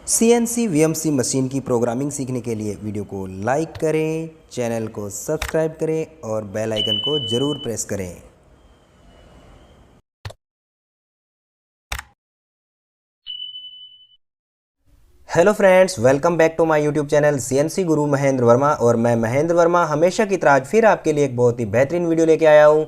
CNC VMC machine की programming सीखने के लिए वीडियो को लाइक करें, चैनल को सब्सक्राइब करें और बेल आइकन को ज़रूर प्रेस करें। Hello friends, welcome back to my YouTube channel CNC Guru Mahendra Verma. और मैं महेंद्र वर्मा हमेशा की तरह आज फिर आपके लिए एक बहुत ही बेहतरीन वीडियो लेके आया हूँ।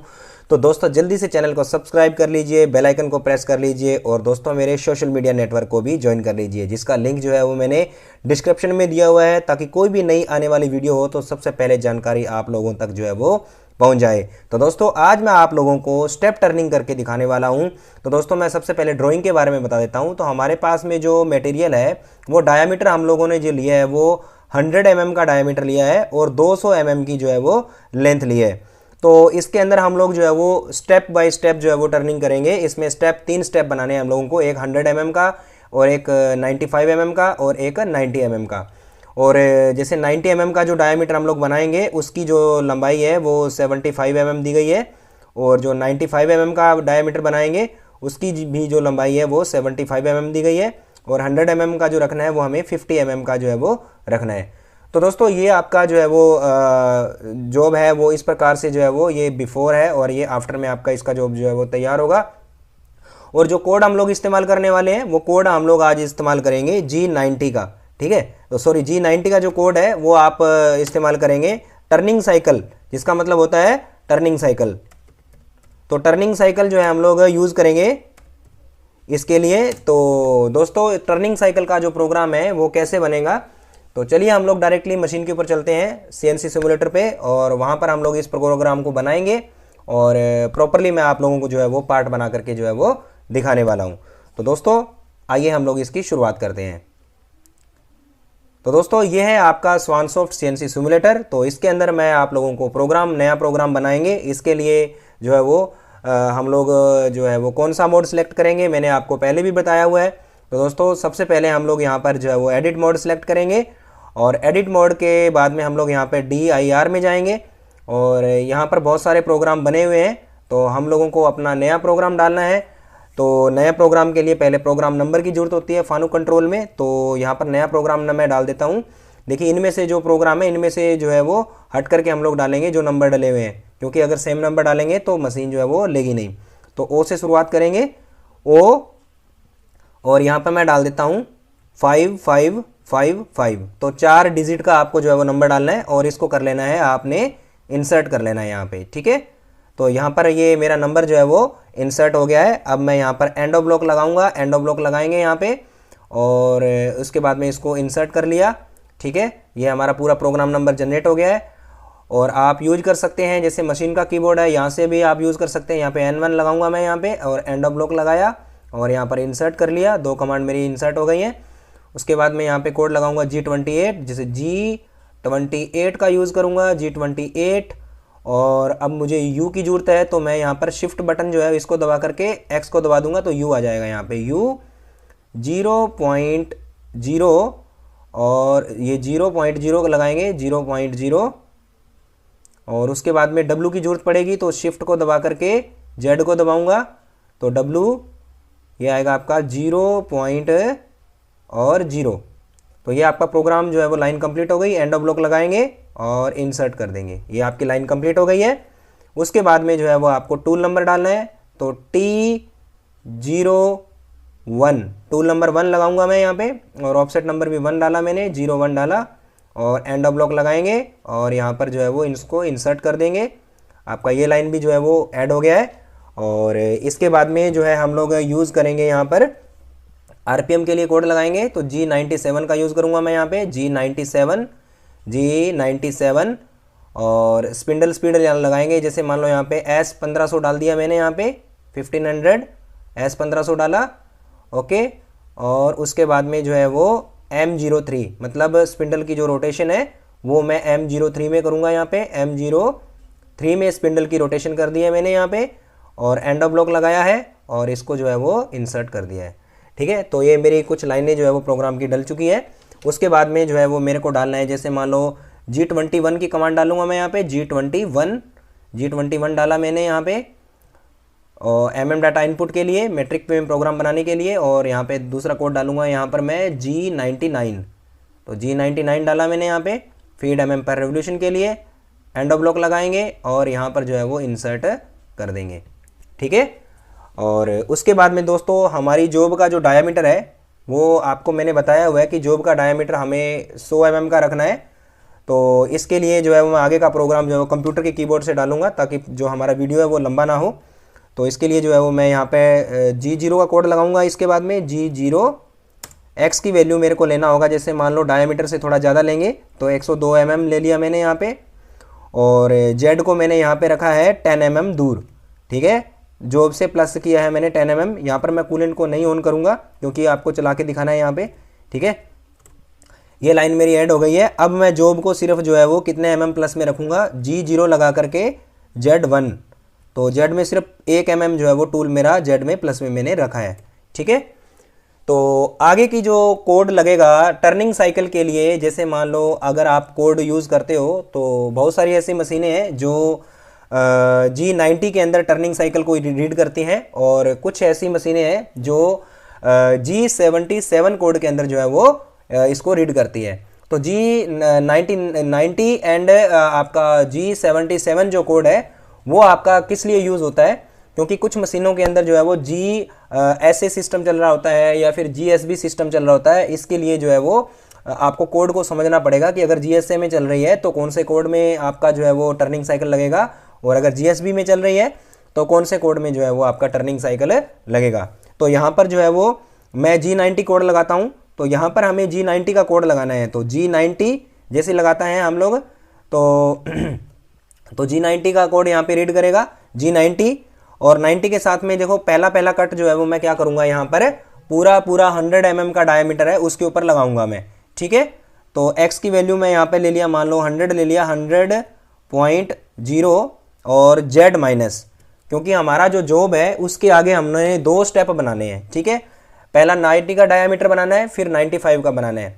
तो दोस्तों जल्दी से चैनल को सब्सक्राइब कर लीजिए, बेल आइकन को प्रेस कर लीजिए और दोस्तों मेरे सोशल मीडिया नेटवर्क को भी ज्वाइन कर लीजिए, जिसका लिंक जो है वो मैंने डिस्क्रिप्शन में दिया हुआ है, ताकि कोई भी नई आने वाली वीडियो हो तो सबसे पहले जानकारी आप लोगों तक जो है वो पहुंच जाए। तो दोस्तों आज मैं आप लोगों को स्टेप टर्निंग करके दिखाने वाला हूं। तो दोस्तों मैं सबसे पहले ड्राइंग के बारे में बता देता हूं। तो हमारे पास में जो मटेरियल है वो डायामीटर हम लोगों ने जो लिया है वो 100 mm का डायामीटर लिया है और 200 mm की जो है वो लेंथ ली है। तो इसके अंदर हम लोग जो है वो स्टेप बाय स्टेप जो है वो टर्निंग करेंगे। इसमें तीन स्टेप बनाने हैं हम लोगों को, एक 100 mm का और एक 95 mm का और एक 90 mm का। और जैसे 90 mm का जो डायमीटर हम लोग बनाएंगे उसकी जो लंबाई है वो 75 mm दी गई है, और जो 95 mm का डायमीटर बनाएंगे उसकी भी जो लंबाई है वो 75 mm दी गई है, और 100 mm का जो रखना है वो हमें 50 mm का जो है वो रखना है। तो दोस्तों ये आपका जो है वो जॉब है वो इस प्रकार से जो है वो ये बिफोर है, और ये आफ्टर में आपका इसका जॉब जो है वो तैयार होगा। और जो कोड हम लोग इस्तेमाल करने वाले हैं वो कोड हम लोग आज इस्तेमाल करेंगे G90 का, ठीक है। तो सॉरी G90 का जो कोड है वो आप इस्तेमाल करेंगे टर्निंग साइकिल, जिसका मतलब होता है टर्निंग साइकिल। तो टर्निंग साइकिल जो है हम लोग यूज़ करेंगे इसके लिए। तो दोस्तों टर्निंग साइकिल का जो प्रोग्राम है वो कैसे बनेगा, तो चलिए हम लोग डायरेक्टली मशीन के ऊपर चलते हैं CNC सिमुलेटर पे, और वहाँ पर हम लोग इस प्रोग्राम को बनाएंगे और प्रॉपरली मैं आप लोगों को जो है वो पार्ट बना करके जो है वो दिखाने वाला हूँ। तो दोस्तों आइए हम लोग इसकी शुरुआत करते हैं। तो दोस्तों ये है आपका स्वानसॉफ्ट CNC सिमुलेटर। तो इसके अंदर मैं आप लोगों को नया प्रोग्राम बनाएंगे। इसके लिए जो है वो हम लोग जो है वो कौन सा मोड सेलेक्ट करेंगे मैंने आपको पहले भी बताया हुआ है। तो दोस्तों सबसे पहले हम लोग यहाँ पर जो है वो एडिट मोड सेलेक्ट करेंगे, और एडिट मोड के बाद में हम लोग यहाँ पर DIR में जाएंगे, और यहाँ पर बहुत सारे प्रोग्राम बने हुए हैं। तो हम लोगों को अपना नया प्रोग्राम डालना है। तो नया प्रोग्राम के लिए पहले प्रोग्राम नंबर की ज़रूरत होती है फानुक कंट्रोल में। तो यहाँ पर नया प्रोग्राम मैं डाल देता हूँ। देखिए इनमें से जो प्रोग्राम है इनमें से जो है वो हट करके हम लोग डालेंगे जो नंबर डले हुए हैं, क्योंकि अगर सेम नंबर डालेंगे तो मशीन जो है वो लेगी नहीं। तो O से शुरुआत करेंगे, O, और यहाँ पर मैं डाल देता हूँ 5555। तो 4 डिजिट का आपको जो है वो नंबर डालना है, और इसको कर लेना है आपने इंसर्ट कर लेना है यहाँ पे, ठीक है। तो यहाँ पर ये मेरा नंबर जो है वो इंसर्ट हो गया है। अब मैं यहाँ पर एंड ऑफ ब्लॉक लगाऊंगा, एंड ऑफ ब्लॉक लगाएंगे यहाँ पे, और उसके बाद में इसको इंसर्ट कर लिया, ठीक है। ये हमारा पूरा प्रोग्राम नंबर जनरेट हो गया है। और आप यूज कर सकते हैं जैसे मशीन का कीबोर्ड है यहाँ से भी आप यूज़ कर सकते हैं। यहाँ पे N1 लगाऊंगा मैं यहाँ पे, और एंड ऑफ ब्लॉक लगाया और यहाँ पर इंसर्ट कर लिया। 2 कमांड मेरी इंसर्ट हो गई हैं। उसके बाद मैं यहाँ पे कोड लगाऊंगा G28, जैसे G28 का यूज़ करूँगा, G28। और अब मुझे U की ज़रूरत है, तो मैं यहाँ पर शिफ्ट बटन जो है इसको दबा करके X को दबा दूंगा तो U आ जाएगा। यहाँ पे U 0.0, और ये 0.0 लगाएंगे 0.0, और उसके बाद में W की ज़रूरत पड़ेगी तो शिफ्ट को दबा करके Z को दबाऊंगा तो W ये आएगा आपका 0.0। तो ये आपका प्रोग्राम जो है वो लाइन कंप्लीट हो गई। एंड ऑफ ब्लॉक लगाएंगे और इंसर्ट कर देंगे, ये आपकी लाइन कंप्लीट हो गई है। उसके बाद में जो है वो आपको टूल नंबर डालना है। तो T01 टूल नंबर 1 लगाऊंगा मैं यहाँ पे, और ऑफसेट नंबर भी 1 डाला मैंने, 01 डाला, और एंड ऑफ ब्लॉक लगाएंगे और यहाँ पर जो है वो इसको इंसर्ट कर देंगे। आपका ये लाइन भी जो है वो ऐड हो गया है। और इसके बाद में जो है हम लोग यूज़ करेंगे यहाँ पर RPM के लिए कोड लगाएंगे। तो G97 का यूज़ करूँगा मैं यहाँ पे, G97, और स्पिंडल स्पीड लगाएंगे। जैसे मान लो यहाँ पे S1500 डाल दिया मैंने, यहाँ पे 1500 S1500 डाला, ओके। और उसके बाद में जो है वो M03, मतलब स्पिंडल की जो रोटेशन है वो मैं M03 में करूँगा। यहाँ पे M03 में स्पिंडल की रोटेशन कर दी है मैंने यहाँ पे, और एंड ऑफ ब्लॉक लगाया है और इसको जो है वो इंसर्ट कर दिया है, ठीक है। तो ये मेरी कुछ लाइनें जो है वो प्रोग्राम की डल चुकी है। उसके बाद में जो है वो मेरे को डालना है, जैसे मान लो G21 की कमांड डालूंगा मैं यहाँ पे, G21 डाला मैंने यहाँ पे, और डाटा इनपुट के लिए, मैट्रिक में प्रोग्राम बनाने के लिए, और यहाँ पे दूसरा कोड डालूंगा यहाँ पर मैं G99। तो G99 डाला मैंने यहाँ पे फीड पर रेवोल्यूशन के लिए, एंड ऑफ ब्लॉक लगाएंगे और यहाँ पर जो है वो इंसर्ट कर देंगे। ठीक है, और उसके बाद में दोस्तों हमारी जॉब का जो डायामीटर है वो आपको मैंने बताया हुआ है कि जॉब का डायामीटर हमें 100 mm का रखना है। तो इसके लिए जो है वो मैं आगे का प्रोग्राम जो है वो कंप्यूटर के कीबोर्ड से डालूंगा ताकि जो हमारा वीडियो है वो लंबा ना हो। तो इसके लिए जो है वो मैं यहाँ पे G0 का कोड लगाऊंगा। इसके बाद में G0 X की वैल्यू मेरे को लेना होगा, जैसे मान लो डायामीटर से थोड़ा ज़्यादा लेंगे तो 102 mm ले लिया मैंने यहाँ पे, और Z को मैंने यहाँ पे रखा है 10 mm दूर। ठीक है, जॉब से प्लस किया है मैंने 10 mm। यहाँ पर मैं कूलेंट को नहीं ऑन करूँगा क्योंकि आपको चला के दिखाना है यहाँ पे। ठीक है, ये लाइन मेरी ऐड हो गई है। अब मैं जॉब को सिर्फ जो है वो कितने mm प्लस में रखूँगा, G0 लगा करके Z1। तो Z में सिर्फ 1 mm जो है वो टूल मेरा Z में प्लस में मैंने रखा है। ठीक है, तो आगे की जो कोड लगेगा टर्निंग साइकिल के लिए, जैसे मान लो अगर आप कोड यूज़ करते हो तो बहुत सारी ऐसी मशीनें हैं जो G90 के अंदर टर्निंग साइकिल को रीड करती हैं, और कुछ ऐसी मशीनें हैं जो G77 कोड के अंदर जो है वो इसको रीड करती है। तो G90 एंड आपका G77 जो कोड है वो आपका किस लिए यूज़ होता है, क्योंकि कुछ मशीनों के अंदर जो है वो GSA सिस्टम चल रहा होता है या फिर GSB सिस्टम चल रहा होता है। इसके लिए जो है वो आपको कोड को समझना पड़ेगा कि अगर GSA में चल रही है तो कौन से कोड में आपका जो है वो टर्निंग साइकिल लगेगा, और अगर GSB में चल रही है तो कौन से कोड में जो है वो आपका टर्निंग साइकिल लगेगा। तो यहाँ पर जो है वो मैं G90 कोड लगाता हूँ। तो यहाँ पर हमें G90 का कोड लगाना है। तो G90 जैसे लगाता है हम लोग तो G90 का कोड यहाँ पे रीड करेगा G90, और 90 के साथ में देखो पहला कट जो है वो मैं क्या करूँगा, यहाँ पर पूरा 100 mm का डायमीटर है उसके ऊपर लगाऊंगा मैं। ठीक है, तो X की वैल्यू मैं यहाँ पे ले लिया, मान लो 100 ले लिया, 100.0 और Z माइनस, क्योंकि हमारा जो जॉब है उसके आगे हमने 2 स्टेप बनाने हैं। ठीक है, पहला 90 का डायामीटर बनाना है, फिर 95 का बनाना है।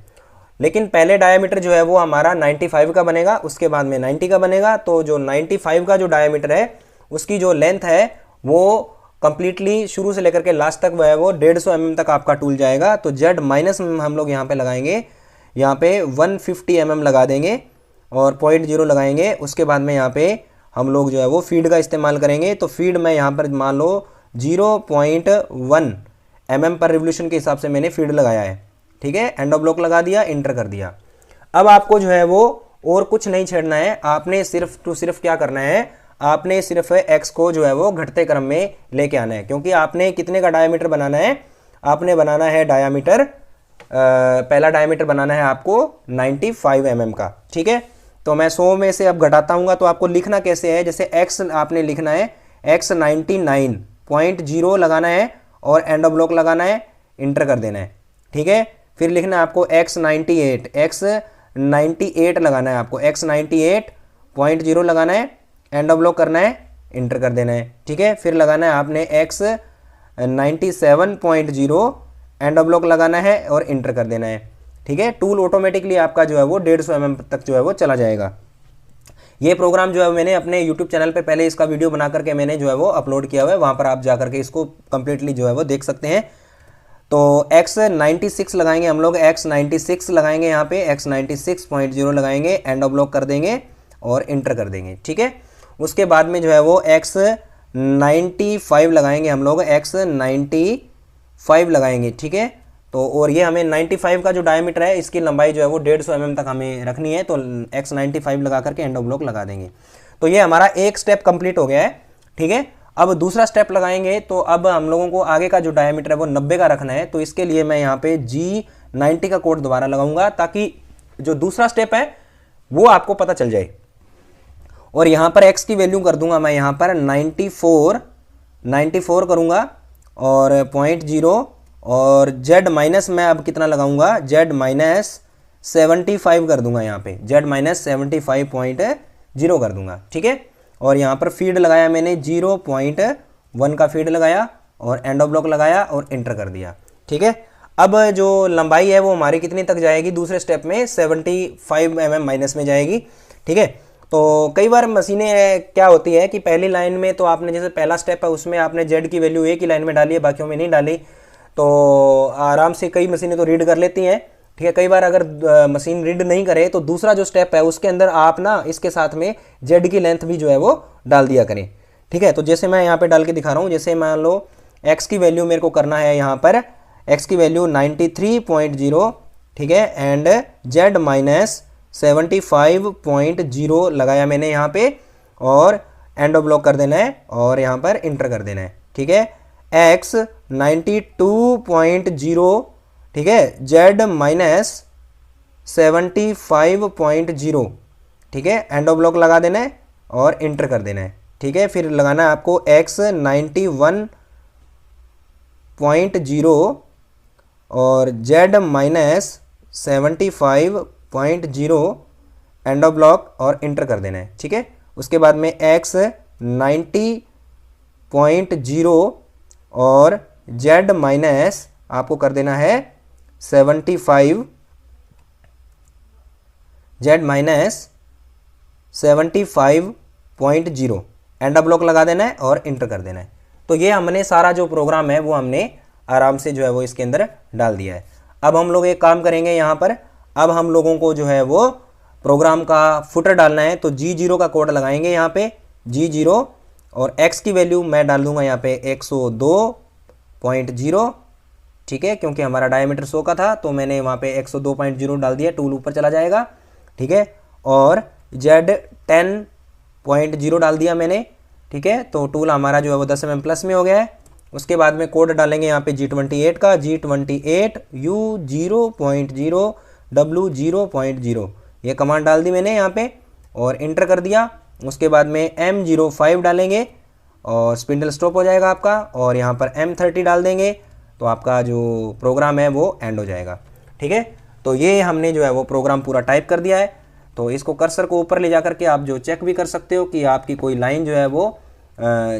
लेकिन पहले डायामीटर जो है वो हमारा 95 का बनेगा, उसके बाद में 90 का बनेगा। तो जो 95 का जो डायामीटर है उसकी जो लेंथ है वो कंप्लीटली शुरू से लेकर के लास्ट तक वो है वो 150 mm तक आपका टूल जाएगा। तो Z माइनस हम लोग यहाँ पे लगाएंगे, यहाँ पे 150 mm लगा देंगे और 0.0 लगाएंगे। उसके बाद में यहाँ पे हम लोग जो है वो फीड का इस्तेमाल करेंगे। तो फीड में यहाँ पर मान लो 0.1 mm पर रिवोल्यूशन के हिसाब से मैंने फीड लगाया है। ठीक है, एंड ऑफ ब्लॉक लगा दिया, इंटर कर दिया। अब आपको जो है वो और कुछ नहीं छेड़ना है, आपने सिर्फ क्या करना है, आपने सिर्फ X को जो है वो घटते क्रम में लेके आना है। क्योंकि आपने कितने का डायामीटर बनाना है, आपने बनाना है डायामीटर, पहला डायामीटर बनाना है आपको 95 mm का। ठीक है, तो मैं 100 में से अब घटाता हूँ, तो आपको लिखना कैसे है, जैसे X आपने लिखना है X 99.0 लगाना है और एंड ऑफ ब्लॉक लगाना है, इंटर कर देना है। ठीक है, फिर लिखना है आपको X 98 लगाना है, आपको X 98.0 लगाना है, एंड ऑफ ब्लॉक करना है, इंटर कर देना है। ठीक है, फिर लगाना है आपने X 97.0, एंड ऑफ ब्लॉक लगाना है और इंटर कर देना है। ठीक है, टूल ऑटोमेटिकली आपका जो है वो 150 mm तक जो है वो चला जाएगा। ये प्रोग्राम जो है मैंने अपने YouTube चैनल पे पहले इसका वीडियो बना करके मैंने जो है वो अपलोड किया हुआ है, वहाँ पर आप जा करके इसको कंप्लीटली जो है वो देख सकते हैं। तो X 96 लगाएंगे हम लोग, X 96 लगाएंगे, यहाँ पे X 96.0 लगाएंगे, एंड ऑफ ब्लॉक कर देंगे और इंटर कर देंगे। ठीक है, उसके बाद में जो है वो X 95 लगाएंगे हम लोग, X 95 लगाएंगे। ठीक है, तो और ये हमें 95 का जो डायमीटर है इसकी लंबाई जो है वो 150 mm तक हमें रखनी है। तो X 95 लगा करके एंड ऑफ ब्लॉक लगा देंगे। तो ये हमारा एक स्टेप कंप्लीट हो गया है। ठीक है, अब दूसरा स्टेप लगाएंगे। तो अब हम लोगों को आगे का जो डायमीटर है वो 90 का रखना है। तो इसके लिए मैं यहाँ पे G90 का कोड दोबारा लगाऊंगा ताकि जो दूसरा स्टेप है वो आपको पता चल जाए। और यहाँ पर X की वैल्यू कर दूंगा मैं यहाँ पर 94 करूँगा और 0.0, और Z माइनस मैं अब कितना लगाऊंगा, Z माइनस 75 कर दूंगा, यहाँ पे Z माइनस 75.0 कर दूंगा। ठीक है, और यहाँ पर फीड लगाया मैंने 0.1 का फीड लगाया और एंड ऑफ ब्लॉक लगाया और इंटर कर दिया। ठीक है, अब जो लंबाई है वो हमारी कितनी तक जाएगी, दूसरे स्टेप में 75 mm माइनस में जाएगी। ठीक है, तो कई बार मशीनें क्या होती है कि पहली लाइन में तो आपने जैसे पहला स्टेप है उसमें आपने जेड की वैल्यू एक ही लाइन में डाली है, बाकियों में नहीं डाली, तो आराम से कई मशीनें तो रीड कर लेती हैं। ठीक है, कई बार अगर मशीन रीड नहीं करे तो दूसरा जो स्टेप है उसके अंदर आप ना इसके साथ में जेड की लेंथ भी जो है वो डाल दिया करें। ठीक है, तो जैसे मैं यहाँ पे डाल के दिखा रहा हूँ, जैसे मान लो एक्स की वैल्यू मेरे को करना है यहाँ पर, एक्स की वैल्यू 93.0, ठीक है, एंड जेड माइनस 75.0 लगाया मैंने यहाँ पे, और एंड ऑफ ब्लॉक कर देना है और यहाँ पर इंटर कर देना है। ठीक है, एक्स 92.0, ठीक है, जेड माइनस 75.0, ठीक है, एंड ऑफ ब्लॉक लगा देना है और इंटर कर देना है। ठीक है, फिर लगाना है आपको एक्स 91.0 और Z minus 75.0, end of block और इंटर कर देना है। ठीक है, उसके बाद में एक्स 90.0 और जेड माइनस आपको कर देना है 75, Z minus 75.0, end of block लगा देना है और इंटर कर देना है। तो ये हमने सारा जो प्रोग्राम है वो हमने आराम से जो है वो इसके अंदर डाल दिया है। अब हम लोग एक काम करेंगे यहाँ पर, अब हम लोगों को जो है वो प्रोग्राम का फुटर डालना है, तो G0 का कोड लगाएंगे यहाँ पे, G0, और x की वैल्यू मैं डाल दूंगा यहाँ पे 102.0, ठीक है, क्योंकि हमारा डायमीटर 100 का था तो मैंने वहाँ पे 102.0 डाल दिया, टूल ऊपर चला जाएगा। ठीक है, और Z 10.0 डाल दिया मैंने। ठीक है, तो टूल हमारा जो है वो 10 mm प्लस में हो गया है। उसके बाद में कोड डालेंगे यहाँ पे G28 का, G28 U0.0 W0.0, ये कमांड डाल दी मैंने यहाँ पे और इंटर कर दिया। उसके बाद में M05 डालेंगे और स्पिंडल स्टॉप हो जाएगा आपका, और यहाँ पर M30 डाल देंगे तो आपका जो प्रोग्राम है वो एंड हो जाएगा। ठीक है, तो ये हमने जो है वो प्रोग्राम पूरा टाइप कर दिया है। तो इसको कर्सर को ऊपर ले जा करके आप जो चेक भी कर सकते हो कि आपकी कोई लाइन जो है वो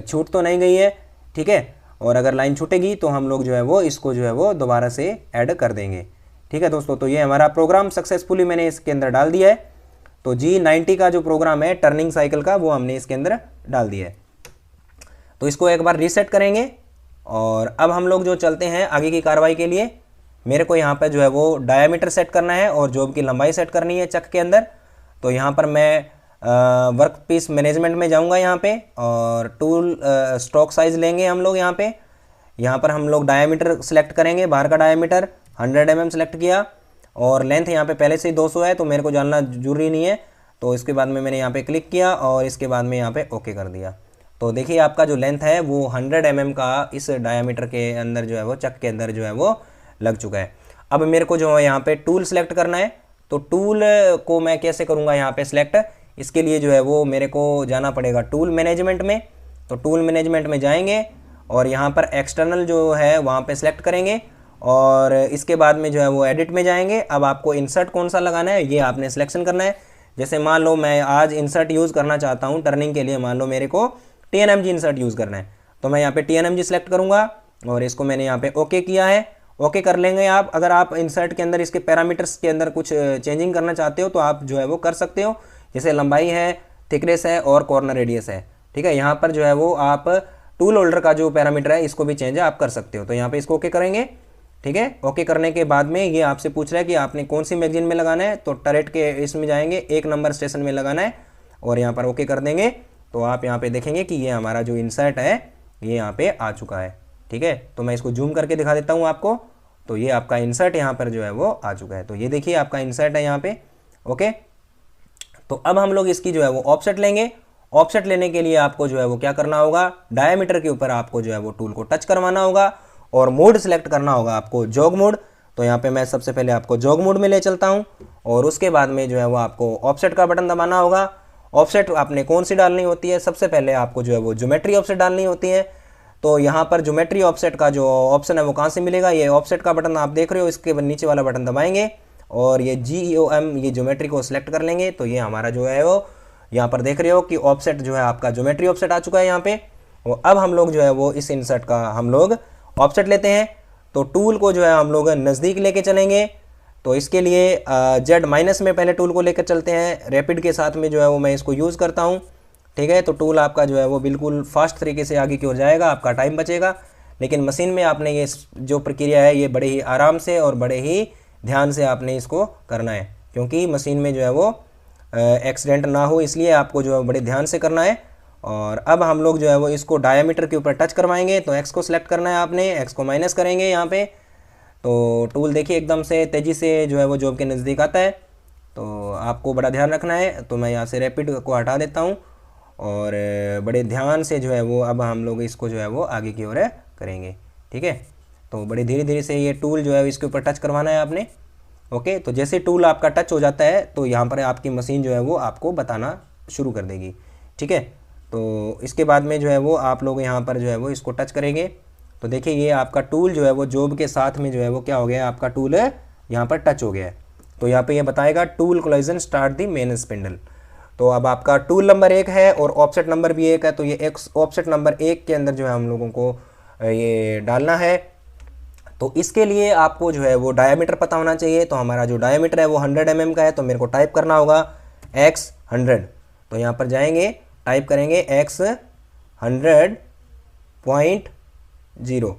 छूट तो नहीं गई है। ठीक है, और अगर लाइन छूटेगी तो हम लोग जो है वो इसको जो है वो दोबारा से ऐड कर देंगे। ठीक है दोस्तों, तो ये हमारा प्रोग्राम सक्सेसफुली मैंने इसके अंदर डाल दिया है। तो G90 का जो प्रोग्राम है टर्निंग साइकिल का वो हमने इसके अंदर डाल दिया है। तो इसको एक बार रीसेट करेंगे और अब हम लोग जो चलते हैं आगे की कार्रवाई के लिए। मेरे को यहाँ पर जो है वो डायामीटर सेट करना है और जॉब की लंबाई सेट करनी है चक के अंदर। तो यहाँ पर मैं वर्क पीस मैनेजमेंट में जाऊँगा यहाँ पे, और टूल स्ट्रोक साइज लेंगे हम लोग यहाँ पे। यहाँ पर हम लोग डायामीटर सेलेक्ट करेंगे, बाहर का डायामीटर 100 mm सेलेक्ट किया, और लेंथ यहाँ पे पहले से ही 200 है तो मेरे को जानना जरूरी नहीं है। तो इसके बाद में मैंने यहाँ पे क्लिक किया और इसके बाद में यहाँ पे ओके कर दिया। तो देखिए आपका जो लेंथ है वो 100 mm का इस डायामीटर के अंदर जो है वो चक के अंदर जो है वो लग चुका है। अब मेरे को जो है यहाँ पे टूल सेलेक्ट करना है। तो टूल को मैं कैसे करूँगा यहाँ पे सिलेक्ट, इसके लिए जो है वो मेरे को जाना पड़ेगा टूल मैनेजमेंट में। तो टूल मैनेजमेंट में जाएंगे और यहाँ पर एक्सटर्नल जो है वहाँ पे सिलेक्ट करेंगे, और इसके बाद में जो है वो एडिट में जाएंगे। अब आपको इंसर्ट कौन सा लगाना है ये आपने सिलेक्शन करना है। जैसे मान लो मैं आज इंसर्ट यूज़ करना चाहता हूँ टर्निंग के लिए, मान लो मेरे को TNMG इंसर्ट यूज़ करना है, तो मैं यहाँ पे TNMG सेलेक्ट करूँगा और इसको मैंने यहाँ पे ओके किया है। ओके कर लेंगे आप। अगर आप इंसर्ट के अंदर इसके पैरामीटर्स के अंदर कुछ चेंजिंग करना चाहते हो तो आप जो है वो कर सकते हो, जैसे लंबाई है, थिकनेस है और कॉर्नर रेडियस है। ठीक है, यहाँ पर जो है वो आप टूल होल्डर का जो पैरामीटर है इसको भी चेंज आप कर सकते हो। तो यहाँ पे इसको ओके करेंगे। ठीक है, ओके करने के बाद में ये आपसे पूछ रहा है कि आपने कौन सी मैगजीन में लगाना है। तो टरेट के इसमें जाएंगे, 1 नंबर स्टेशन में लगाना है और यहाँ पर ओके कर देंगे। तो आप यहाँ पे देखेंगे कि ये हमारा जो इंसर्ट है ये यहाँ पे आ चुका है। ठीक है, तो मैं इसको जूम करके दिखा देता हूँ आपको। तो ये आपका इंसर्ट यहाँ पर जो है वो आ चुका है। तो ये देखिए आपका इंसर्ट है यहाँ पे। ओके, तो अब हम लोग इसकी जो है वो ऑफसेट लेंगे। ऑफसेट लेने के लिए आपको जो है वो क्या करना होगा, डायमीटर के ऊपर आपको जो है वो टूल को टच करवाना होगा और मोड सेलेक्ट करना होगा आपको जॉग मोड। तो यहाँ पे मैं सबसे पहले आपको जॉग मोड में ले चलता हूँ, और उसके बाद में जो है वो आपको ऑफसेट का बटन दबाना होगा। ऑफसेट आपने कौन सी डालनी होती है, सबसे पहले आपको जो है वो ज्योमेट्री ऑफसेट डालनी होती है। तो यहाँ पर ज्योमेट्री ऑफसेट का जो ऑप्शन है वो कहाँ से मिलेगा, ये ऑफसेट का बटन आप देख रहे हो, इसके नीचे वाला बटन दबाएंगे और ये GOM ये ज्योमेट्री को सिलेक्ट कर लेंगे। तो ये हमारा जो है वो यहाँ पर देख रहे हो कि ऑफसेट जो है आपका ज्योमेट्री ऑफसेट आ चुका है यहाँ पे। और अब हम लोग जो है वो इस इंसर्ट का हम लोग ऑफसेट लेते हैं। तो टूल को जो है हम लोग नज़दीक लेके चलेंगे। तो इसके लिए जेड माइनस में पहले टूल को लेकर चलते हैं। रैपिड के साथ में जो है वो मैं इसको यूज़ करता हूँ, ठीक है। तो टूल आपका जो है वो बिल्कुल फास्ट तरीके से आगे की ओर जाएगा, आपका टाइम बचेगा। लेकिन मशीन में आपने ये जो प्रक्रिया है ये बड़े ही आराम से और बड़े ही ध्यान से आपने इसको करना है, क्योंकि मशीन में जो है वो एक्सीडेंट ना हो, इसलिए आपको जो है बड़े ध्यान से करना है। और अब हम लोग जो है वो इसको डायामीटर के ऊपर टच करवाएंगे। तो एक्स को सिलेक्ट करना है आपने, एक्स को माइनस करेंगे यहाँ पे। तो टूल देखिए एकदम से तेज़ी से जो है वो जॉब के नज़दीक आता है, तो आपको बड़ा ध्यान रखना है। तो मैं यहाँ से रैपिड को हटा देता हूँ और बड़े ध्यान से जो है वो अब हम लोग इसको जो है वो आगे की ओर करेंगे, ठीक है। तो बड़े धीरे धीरे से ये टूल जो है इसके ऊपर टच करवाना है आपने, ओके। तो जैसे टूल आपका टच हो जाता है तो यहाँ पर आपकी मशीन जो है वो आपको बताना शुरू कर देगी, ठीक है। तो इसके बाद में जो है वो आप लोग यहाँ पर जो है वो इसको टच करेंगे। तो देखिए ये आपका टूल जो है वो जॉब के साथ में जो है वो क्या हो गया, आपका टूल है यहाँ पर टच हो गया है। तो यहाँ पे ये बताएगा tool collision start the main spindle. तो अब आपका टूल नंबर 1 है और ऑफसेट नंबर भी 1 है। तो ये एक ऑफसेट नंबर 1 के अंदर जो है हम लोगों को ये डालना है। तो इसके लिए आपको जो है वो डायामीटर पता होना चाहिए। तो हमारा जो डायामीटर है वो 100 mm का है, तो मेरे को टाइप करना होगा x 100। तो यहाँ पर जाएंगे, टाइप करेंगे x 100.0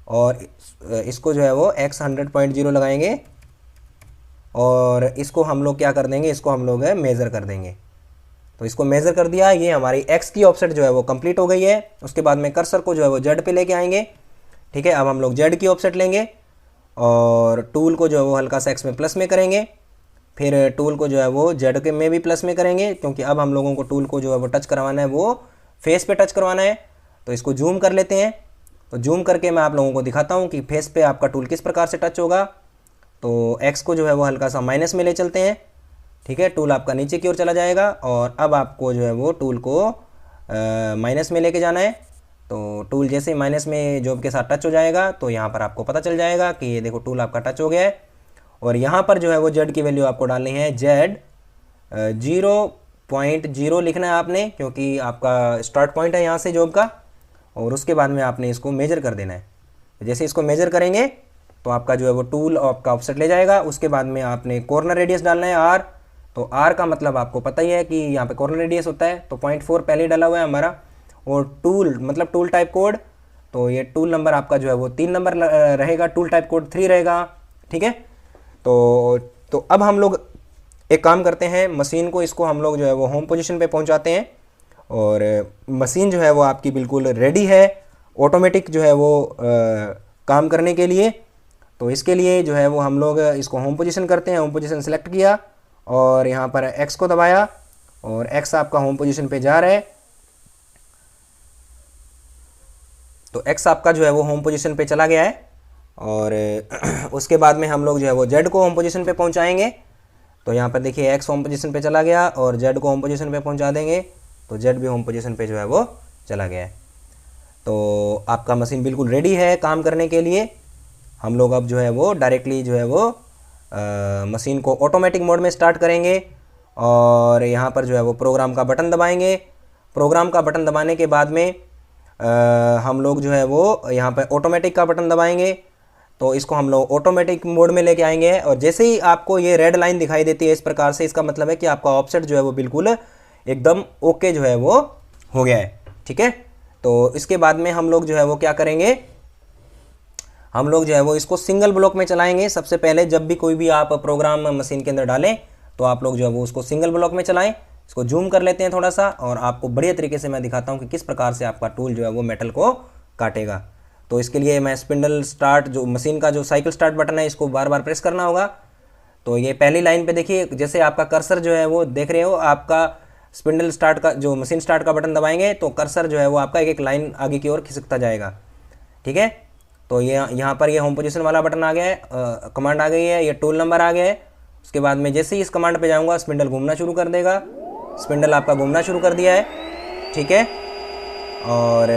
और इसको जो है वो x 100.0 लगाएंगे और इसको हम लोग क्या कर देंगे, इसको हम लोग मेज़र कर देंगे। तो इसको मेज़र कर दिया, ये हमारी x की ऑफसेट जो है वो कंप्लीट हो गई है। उसके बाद में कर्सर को जो है वो z पे लेके आएंगे, ठीक है। अब हम लोग z की ऑफसेट लेंगे और टूल को जो है वो हल्का सा x में प्लस में करेंगे, फिर टूल को जो है वो z के में भी प्लस में करेंगे, क्योंकि अब हम लोगों को टूल को जो है वो टच करवाना है, वो फेस पे टच करवाना है। तो इसको जूम कर लेते हैं। तो जूम करके मैं आप लोगों को दिखाता हूँ कि फेस पे आपका टूल किस प्रकार से टच होगा। तो x को जो है वो हल्का सा माइनस में ले चलते हैं, ठीक है। टूल आपका नीचे की ओर चला जाएगा और अब आपको जो है वो टूल को माइनस में लेके जाना है। तो टूल जैसे ही माइनस में जॉब के साथ टच हो जाएगा तो यहाँ पर आपको पता चल जाएगा कि ये देखो टूल आपका टच हो गया है। और यहाँ पर जो है वो z की वैल्यू आपको डालनी है, z 0.0 लिखना है आपने, क्योंकि आपका स्टार्ट पॉइंट है यहाँ से जॉब का। और उसके बाद में आपने इसको मेजर कर देना है। जैसे इसको मेजर करेंगे तो आपका जो है वो टूल आपका ऑफसेट ले जाएगा। उसके बाद में आपने कॉर्नर रेडियस डालना है r। तो r का मतलब आपको पता ही है कि यहाँ पे कॉर्नर रेडियस होता है, तो 0.4 पहले डाला हुआ है हमारा। और टूल मतलब टूल टाइप कोड, तो ये टूल नंबर आपका जो है वो 3 नंबर रहेगा, टूल टाइप कोड 3 रहेगा, ठीक है। तो अब हम लोग एक काम करते हैं, मशीन को इसको हम लोग जो है वो होम पोजीशन पे पहुंचाते हैं और मशीन जो है वो आपकी बिल्कुल रेडी है ऑटोमेटिक जो है वो काम करने के लिए। तो इसके लिए जो है वो हम लोग इसको होम पोजीशन करते हैं। होम पोजीशन सेलेक्ट किया और यहाँ पर x को दबाया और x आपका होम पोजीशन पे जा रहा है। तो x आपका जो है वो होम पोजीशन पे चला गया है और उसके बाद में हम लोग जो है वो z को होम पोजीशन पे पहुंचाएंगे। तो यहाँ पर देखिए x होम पोजीशन पे चला गया और z को होम पोजीशन पे पहुंचा देंगे, तो z भी होम पोजीशन पे जो है वो चला गया है। तो आपका मशीन बिल्कुल रेडी है काम करने के लिए। हम लोग अब जो है वो डायरेक्टली जो है वो मशीन को ऑटोमेटिक मोड में स्टार्ट करेंगे और यहाँ पर जो है वो प्रोग्राम का बटन दबाएंगे। प्रोग्राम का बटन दबाने के बाद में हम लोग जो है वो यहाँ पर ऑटोमेटिक का बटन दबाएंगे। तो इसको हम लोग ऑटोमेटिक मोड में लेके आएंगे और जैसे ही आपको ये रेड लाइन दिखाई देती है इस प्रकार से, इसका मतलब है कि आपका ऑफसेट जो है वो बिल्कुल एकदम ओके जो है वो हो गया है, ठीक है। तो इसके बाद में हम लोग जो है वो क्या करेंगे, हम लोग जो है वो इसको सिंगल ब्लॉक में चलाएंगे। सबसे पहले जब भी कोई भी आप प्रोग्राम मशीन के अंदर डालें तो आप लोग जो है वो उसको सिंगल ब्लॉक में चलाएं। इसको जूम कर लेते हैं थोड़ा सा और आपको बढ़िया तरीके से मैं दिखाता हूँ कि किस प्रकार से आपका टूल जो है वो मेटल को काटेगा। तो इसके लिए मैं स्पिंडल स्टार्ट जो मशीन का जो साइकिल स्टार्ट बटन है इसको बार बार प्रेस करना होगा। तो ये पहली लाइन पे देखिए, जैसे आपका कर्सर जो है वो देख रहे हो, आपका स्पिंडल स्टार्ट का जो मशीन स्टार्ट का बटन दबाएंगे तो कर्सर जो है वो आपका एक एक लाइन आगे की ओर खिसकता जाएगा, ठीक है। तो ये यहाँ पर ये होम पोजीशन वाला बटन आ गया है, कमांड आ गई है, ये टूल नंबर आ गया है। उसके बाद में जैसे ही इस कमांड पे जाऊँगा स्पिंडल घूमना शुरू कर देगा। स्पिंडल आपका घूमना शुरू कर दिया है, ठीक है। और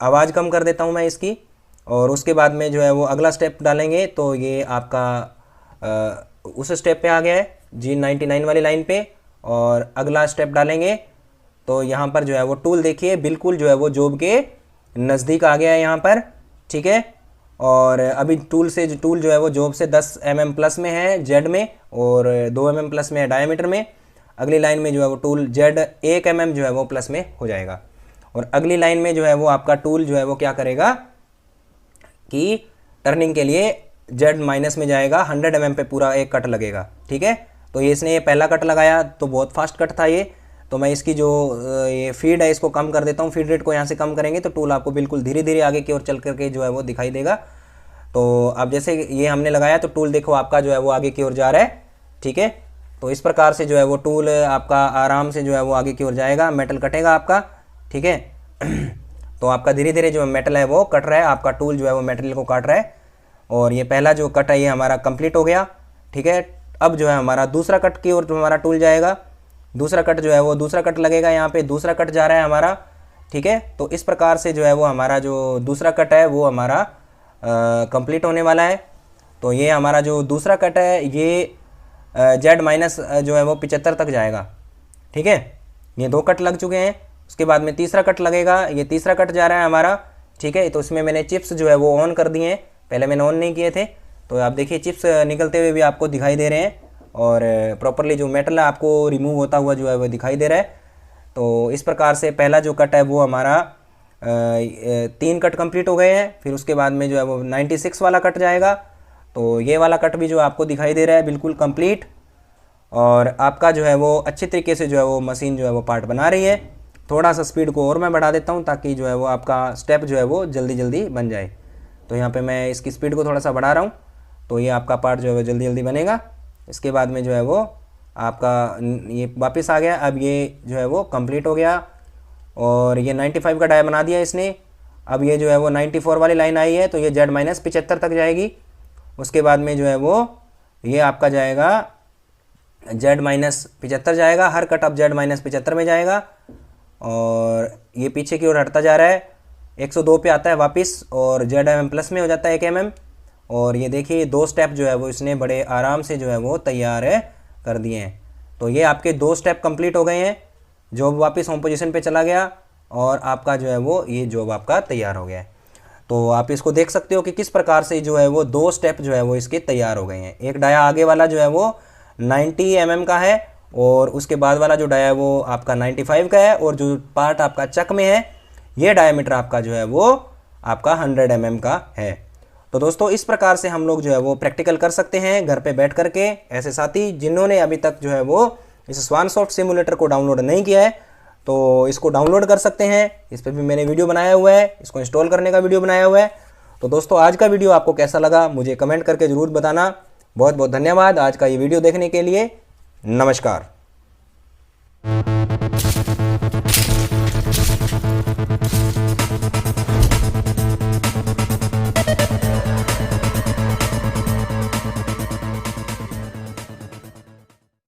आवाज़ कम कर देता हूँ मैं इसकी। और उसके बाद में जो है वो अगला स्टेप डालेंगे तो ये आपका उस स्टेप पे आ गया है G99 वाली लाइन पे। और अगला स्टेप डालेंगे तो यहाँ पर जो है वो टूल देखिए बिल्कुल जो है वो जॉब के नज़दीक आ गया है यहाँ पर, ठीक है। और अभी टूल जो है वो जॉब से 10 mm प्लस में है जेड में, और 2 mm प्लस में है डायमीटर में। अगली लाइन में जो है वो टूल जेड 1 mm जो है वो प्लस में हो जाएगा। और अगली लाइन में जो है वो आपका टूल जो है वो क्या करेगा कि टर्निंग के लिए जेड माइनस में जाएगा, 100 mm पे पूरा एक कट लगेगा। ठीक है, तो ये पहला कट लगाया तो बहुत फास्ट कट था ये, तो मैं इसकी जो ये फीड है इसको कम कर देता हूँ। फीड रेट को यहाँ से कम करेंगे तो टूल आपको बिल्कुल धीरे धीरे आगे की ओर चल करके जो है वो दिखाई देगा। तो अब जैसे ये हमने लगाया तो टूल देखो आपका जो है वो आगे की ओर जा रहा है। ठीक है, तो इस प्रकार से जो है वो टूल आपका आराम से जो है वो आगे की ओर जाएगा, मेटल कटेगा आपका। ठीक है तो आपका धीरे धीरे जो मेटल है वो कट रहा है, आपका टूल जो है वो मेटेरियल को काट रहा है। और ये पहला जो कट है ये हमारा कंप्लीट हो गया। ठीक है, अब जो है हमारा दूसरा कट की ओर जो हमारा टूल जाएगा, दूसरा कट जो है वो दूसरा कट लगेगा, यहाँ पे दूसरा कट जा रहा है हमारा। ठीक है, तो इस प्रकार से जो है वो हमारा जो दूसरा कट है वो हमारा कंप्लीट होने वाला है। तो ये हमारा जो दूसरा कट है ये जेड माइनस जो है वो 75 तक जाएगा। ठीक है, ये 2 कट लग चुके हैं, उसके बाद में तीसरा कट लगेगा, ये तीसरा कट जा रहा है हमारा। ठीक है, तो इसमें मैंने चिप्स जो है वो ऑन कर दिए हैं, पहले मैंने ऑन नहीं किए थे। तो आप देखिए चिप्स निकलते हुए भी आपको दिखाई दे रहे हैं, और प्रॉपरली जो मेटल है आपको रिमूव होता हुआ जो है वो दिखाई दे रहा है। तो इस प्रकार से पहला जो कट है वो हमारा 3 कट कंप्लीट हो गए हैं। फिर उसके बाद में जो है वो 96 वाला कट जाएगा, तो ये वाला कट भी जो आपको दिखाई दे रहा है बिल्कुल कंप्लीट। और आपका जो है वो अच्छे तरीके से जो है वो मशीन जो है वो पार्ट बना रही है। थोड़ा सा स्पीड को और मैं बढ़ा देता हूँ ताकि जो है वो आपका स्टेप जो है वो जल्दी जल्दी बन जाए। तो यहाँ पे मैं इसकी स्पीड को थोड़ा सा बढ़ा रहा हूँ, तो ये आपका पार्ट जो है वो जल्दी जल्दी बनेगा। इसके बाद में जो है वो आपका ये वापस आ गया। अब ये जो है वो कंप्लीट हो गया, और ये 95 का डाया बना दिया इसने। अब ये जो है वो 94 वाली लाइन आई है, तो ये जेड माइनस 75 तक जाएगी। उसके बाद में जो है वो ये आपका जाएगा जेड माइनस 75 जाएगा, हर कट अब जेड माइनस 75 में जाएगा। और ये पीछे की ओर हटता जा रहा है, 102 पे आता है वापस, और जेड mm प्लस में हो जाता है 1 mm। और ये देखिए 2 स्टेप जो है वो इसने बड़े आराम से जो है वो तैयार कर दिए हैं। तो ये आपके 2 स्टेप कंप्लीट हो गए हैं, जॉब वापस होम पोजीशन पे चला गया, और आपका जो है वो ये जॉब आपका तैयार हो गया है। तो आप इसको देख सकते हो कि किस प्रकार से जो है वो 2 स्टेप जो है वो इसके तैयार हो गए हैं। एक डाया आगे वाला जो है वो 90 mm का है, और उसके बाद वाला जो डाया है वो आपका 95 का है, और जो पार्ट आपका चक में है ये डायमीटर आपका जो है वो आपका 100 mm का है। तो दोस्तों इस प्रकार से हम लोग जो है वो प्रैक्टिकल कर सकते हैं घर पे बैठ करके। ऐसे साथी जिन्होंने अभी तक जो है वो इस स्वानसॉफ्ट सिमुलेटर को डाउनलोड नहीं किया है तो इसको डाउनलोड कर सकते हैं। इस पर भी मैंने वीडियो बनाया हुआ है, इसको इंस्टॉल करने का वीडियो बनाया हुआ है। तो दोस्तों आज का वीडियो आपको कैसा लगा मुझे कमेंट करके ज़रूर बताना। बहुत बहुत धन्यवाद आज का ये वीडियो देखने के लिए। नमस्कार।